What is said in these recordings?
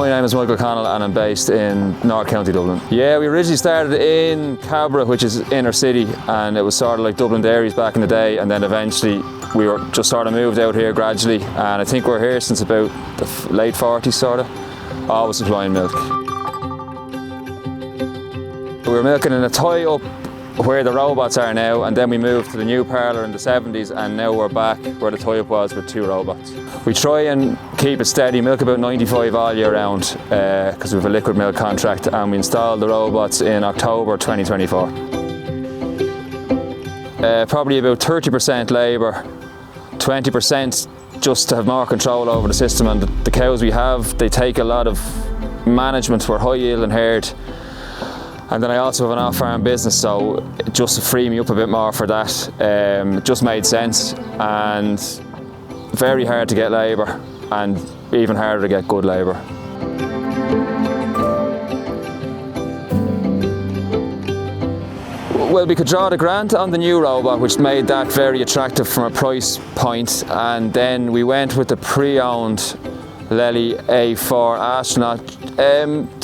My name is Michael Connell and I'm based in North County Dublin. Yeah, we originally started in Cabra, which is inner city, and it was sort of like Dublin Dairies back in the day, and then eventually we were just sort of moved out here gradually, and I think we're here since about the late 40s sort of, always supplying milk. We were milking in a tie-up where the robots are now, and then we moved to the new parlour in the 70s, and now we're back where the tie-up was with 2 robots. We try and keep it steady, milk about 95 all year round because we have a liquid milk contract, and we installed the robots in October 2024. Probably about 30% labour, 20% just to have more control over the system, and the cows we have, they take a lot of management. We're high yielding herd. And then I also have an off-farm business, so just to free me up a bit more for that, it just made sense. And very hard to get labour, and even harder to get good labour. Well, we could draw the grant on the new robot, which made that very attractive from a price point, and then we went with the pre-owned Lely A4 Astronaut.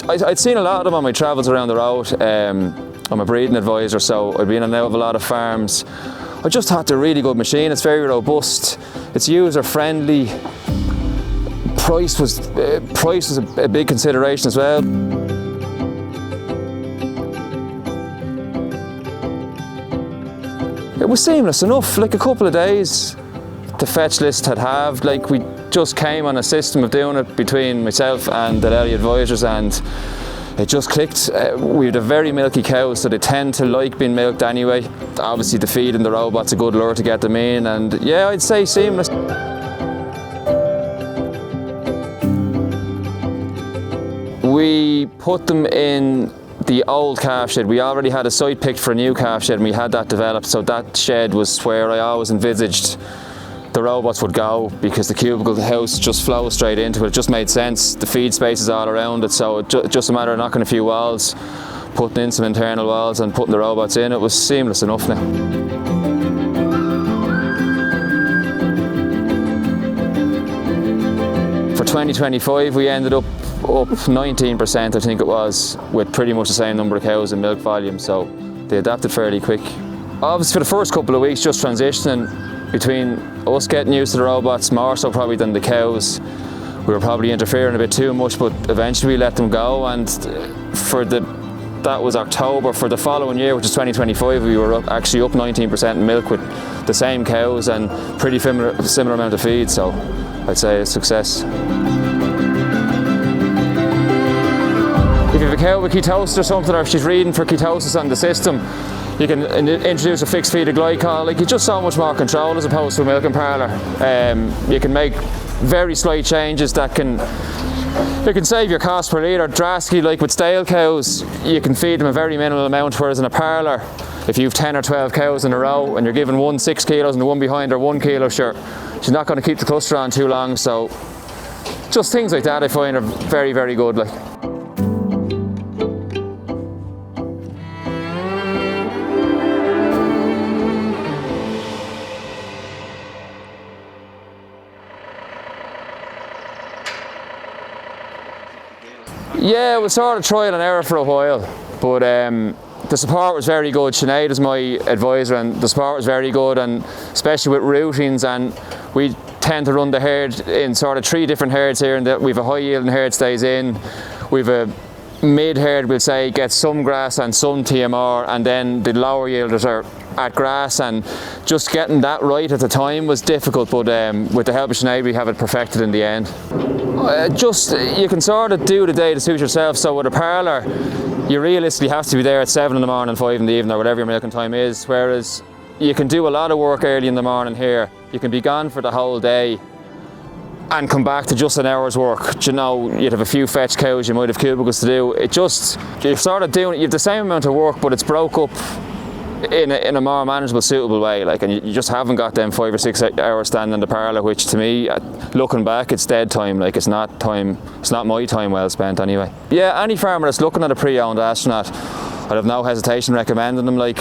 I'd seen a lot of them on my travels around the road. I'm a breeding advisor, so I'd been on a lot of farms. I just thought they're a really good machine. It's very robust, it's user friendly. Price was a big consideration as well. It was seamless enough, like a couple of days. The fetch list had halved, like we just came on a system of doing it between myself and the Lely advisors, and it just clicked. We had a very milky cows, so they tend to like being milked anyway. Obviously the feed in the robot's a good lure to get them in, and yeah, I'd say seamless. We put them in the old calf shed. We already had a site picked for a new calf shed, and we had that developed, so that shed was where I always envisaged the robots would go, because the cubicle house just flows straight into it. It just made sense. The feed space is all around it, so it just a matter of knocking a few walls, putting in some internal walls and putting the robots in. It was seamless enough now. For 2025 we ended up 19%, I think it was, with pretty much the same number of cows and milk volume, so they adapted fairly quick. Obviously for the first couple of weeks, just transitioning between us getting used to the robots, more so probably than the cows. We were probably interfering a bit too much, but eventually we let them go, and that was October. For the following year, which is 2025, we were actually up 19% in milk with the same cows and pretty similar amount of feed, so I'd say a success. If you have a cow with ketosis or something, or if she's reading for ketosis on the system, you can introduce a fixed feed of glycol. Like, it's just so much more control as opposed to a milking parlour. You can make very slight changes that can save your cost per litre drastically. Like with stale cows, you can feed them a very minimal amount, whereas in a parlour, if you've 10 or 12 cows in a row and you're giving one 6 kilos and the one behind her 1 kilo, sure, she's not going to keep the cluster on too long. So just things like that I find are very, very good. Like. Yeah, it was sort of trial and error for a while, but the support was very good. Sinead is my advisor, and the support was very good, and especially with routines, and we tend to run the herd in sort of 3 different herds here, and we've a high yielding herd stays in, we've a mid herd, we'll say, gets some grass and some TMR, and then the lower yielders are at grass, and just getting that right at the time was difficult, but with the help of Sinead we have it perfected in the end. You can sort of do the day to suit yourself. So with a parlour, you realistically have to be there at 7 in the morning, 5 in the evening, or whatever your milking time is, whereas you can do a lot of work early in the morning here. You can be gone for the whole day and come back to just an hour's work. You know, you'd have a few fetch cows, you might have cubicles to do. You're sort of doing, you have the same amount of work, but it's broke up in a more manageable, suitable way, like, and you just haven't got them 5 or 6 hours standing in the parlour, which to me, looking back, it's dead time. Like, it's not my time well spent anyway. Yeah, any farmer that's looking at a pre-owned Astronaut, I'd have no hesitation recommending them. Like,